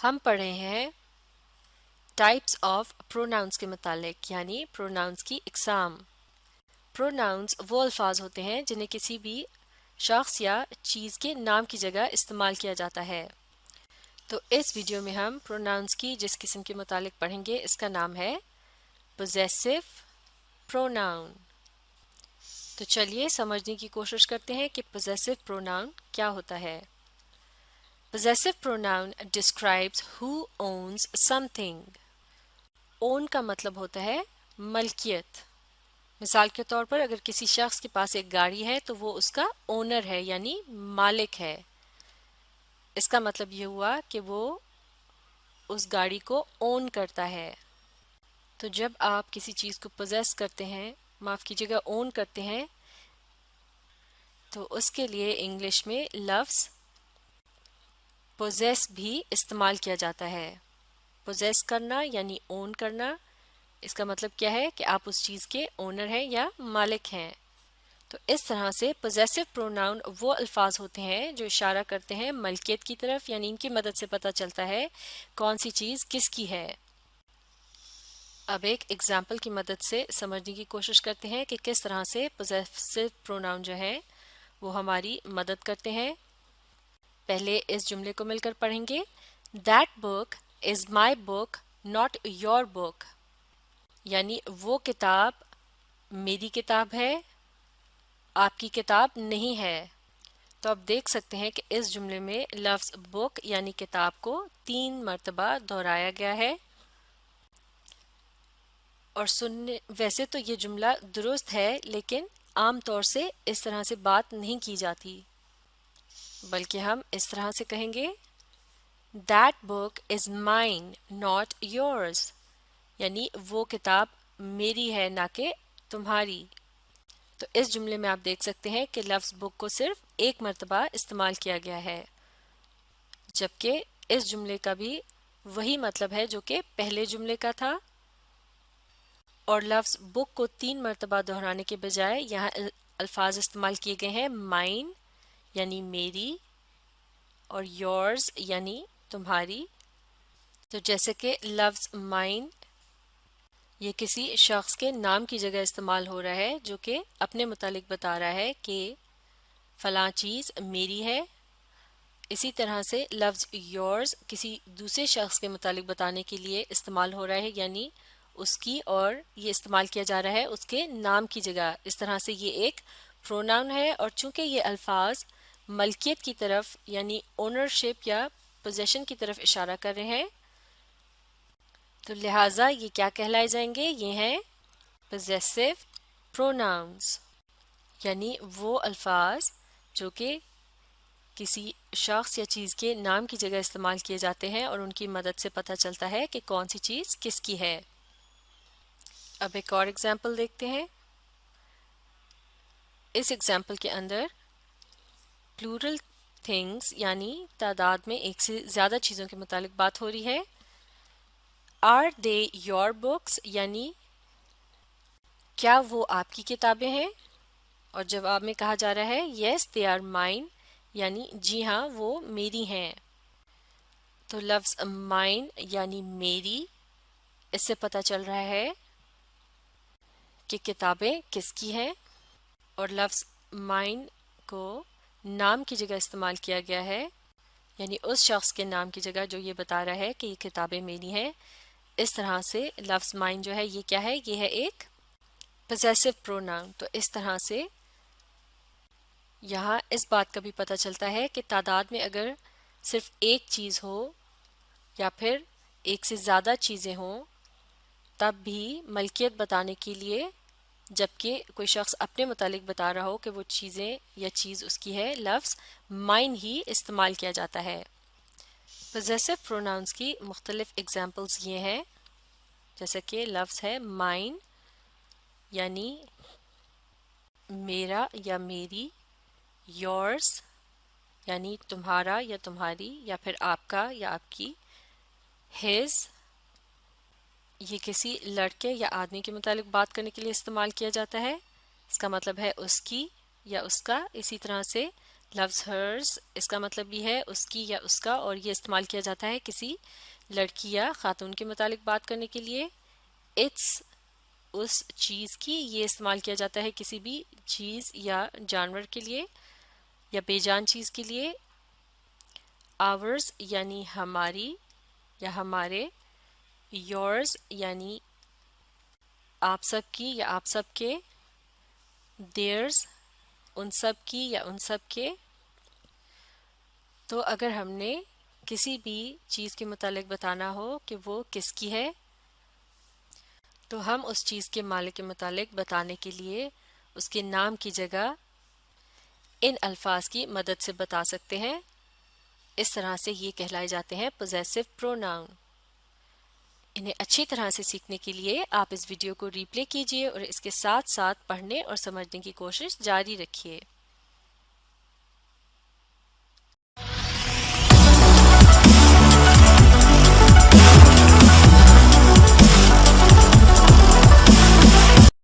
हम पढ़े हैं टाइप्स ऑफ प्रोनाउंस के मुतालिक, यानी प्रोनाउंस की इकसाम। प्रोनाउंस वो अल्फाज होते हैं जिन्हें किसी भी शख्स या चीज़ के नाम की जगह इस्तेमाल किया जाता है। तो इस वीडियो में हम प्रोनाउंस की जिस किस्म के मुतालिक पढ़ेंगे इसका नाम है पोजेसिव प्रोनाउन। तो चलिए समझने की कोशिश करते हैं कि पोजेसिव प्रोनाउन क्या होता है। Possessive pronoun describes who owns something. Own का मतलब होता है मलकियत। मिसाल के तौर पर अगर किसी शख्स के पास एक गाड़ी है तो वो उसका ओनर है, यानी मालिक है। इसका मतलब ये हुआ कि वो उस गाड़ी को ओन करता है। तो जब आप किसी चीज़ को पोजेस करते हैं, माफ़ कीजिएगा ओन करते हैं, तो उसके लिए इंग्लिश में लफ्ज़ पोजेस भी इस्तेमाल किया जाता है। पोजेस करना यानी ओन करना, इसका मतलब क्या है कि आप उस चीज़ के ओनर हैं या मालिक हैं। तो इस तरह से पोजेसिव प्रोनाउन वो अल्फाज होते हैं जो इशारा करते हैं मलकियत की तरफ, यानी इनकी मदद से पता चलता है कौन सी चीज़ किसकी है। अब एक एग्जाम्पल की मदद से समझने की कोशिश करते हैं कि किस तरह से पोजेसिव प्रोनाउन जो है वो हमारी मदद करते हैं। पहले इस जुमले को मिलकर पढ़ेंगे। That book is my book not your book, यानी वो किताब मेरी किताब है, आपकी किताब नहीं है। तो आप देख सकते हैं कि इस जुमले में लफ्ज़ बुक यानी किताब को 3 मरतबा दोहराया गया है। और सुनने वैसे तो ये जुमला दुरुस्त है, लेकिन आम तौर से इस तरह से बात नहीं की जाती, बल्कि हम इस तरह से कहेंगे that book is mine not yours, यानी वो किताब मेरी है ना कि तुम्हारी। तो इस जुमले में आप देख सकते हैं कि लफ्ज़ बुक को सिर्फ एक मरतबा इस्तेमाल किया गया है, जबकि इस जुमले का भी वही मतलब है जो कि पहले जुमले का था। और लफ्ज़ बुक को 3 मरतबा दोहराने के बजाय यहाँ अल्फाज इस्तेमाल किए गए हैं माइन यानी मेरी और योर्स यानी तुम्हारी। तो जैसे कि लफ्ज़ माइन ये किसी शख्स के नाम की जगह इस्तेमाल हो रहा है जो कि अपने मुतालिक बता रहा है कि फ़लाँ चीज़ मेरी है। इसी तरह से लफ्ज़ योर्स किसी दूसरे शख्स के मुतालिक बताने के लिए इस्तेमाल हो रहा है, यानी उसकी, और ये इस्तेमाल किया जा रहा है उसके नाम की जगह। इस तरह से ये एक प्रोनाउन है, और चूंकि ये अल्फाज मलकियत की तरफ यानी ओनरशिप या पोजेशन की तरफ इशारा कर रहे हैं, तो लिहाजा ये क्या कहलाए जाएंगे, ये हैं पोजेसिव प्रोनाउंस, यानी वो अल्फाज जो कि किसी शख्स या चीज़ के नाम की जगह इस्तेमाल किए जाते हैं और उनकी मदद से पता चलता है कि कौन सी चीज़ किसकी है। अब एक और एग्जाम्पल देखते हैं। इस एग्जाम्पल के अंदर प्लूरल थिंग्स यानी तादाद में एक से ज़्यादा चीज़ों के मुतालिक बात हो रही है। आर दे योर बुक्स, यानी क्या वो आपकी किताबें हैं, और जवाब में कहा जा रहा है येस दे आर माइन, यानी जी हाँ वो मेरी हैं। तो लफ्ज़ माइन यानी मेरी, इससे पता चल रहा है कि किताबें किसकी हैं। और लफ्ज़ माइन को नाम की जगह इस्तेमाल किया गया है, यानी उस शख्स के नाम की जगह जो ये बता रहा है कि ये किताबें मेरी हैं। इस तरह से लफ्ज़ माइन जो है ये क्या है, ये है एक पोजेसिव प्रोनाउन। तो इस तरह से यहाँ इस बात का भी पता चलता है कि तादाद में अगर सिर्फ एक चीज़ हो या फिर एक से ज़्यादा चीज़ें हों, तब भी मलकियत बताने के लिए, जबकि कोई शख्स अपने मुतालिक बता रहा हो कि वो चीज़ें या चीज़ उसकी है, लफ्ज़ माइन ही इस्तेमाल किया जाता है। पोजेसिव प्रोनाउंस की मुख्तलिफ एग्जाम्पल्स ये हैं, जैसे कि लफ्ज़ है माइन यानी मेरा या मेरी, योर्स यानी तुम्हारा या तुम्हारी या फिर आपका या आपकी, हिज ये किसी लड़के या आदमी के मुतालिक बात करने के लिए इस्तेमाल किया जाता है, इसका मतलब है उसकी या उसका। इसी तरह से لفظ ہرز اس کا مطلب بھی ہے اس کی یا اس کا، اور یہ استعمال کیا جاتا ہے کسی لڑکی یا خاتون کے متعلق بات کرنے کے لیے. اٹس اس چیز کی، یہ استعمال کیا جاتا ہے کسی بھی چیز یا جانور کے لیے یا بے جان چیز کے لیے. آورز یعنی ہماری یا ہمارے. یورز یعنی آپ سب کی یا آپ سب کے. دیئرز ان سب کی یا ان سب کے. تو اگر ہم نے کسی بھی چیز کے متعلق بتانا ہو کہ وہ کس کی ہے تو ہم اس چیز کے مالک کے متعلق بتانے کے لیے اس کے نام کی جگہ ان الفاظ کی مدد سے بتا سکتے ہیں. اس طرح سے یہ کہلائے جاتے ہیں پوزیسو پروناؤن. انہیں اچھی طرح سے سیکھنے کے لیے آپ اس ویڈیو کو ری پلے کیجیے اور اس کے ساتھ ساتھ پڑھنے اور سمجھنے کی کوشش جاری رکھیے.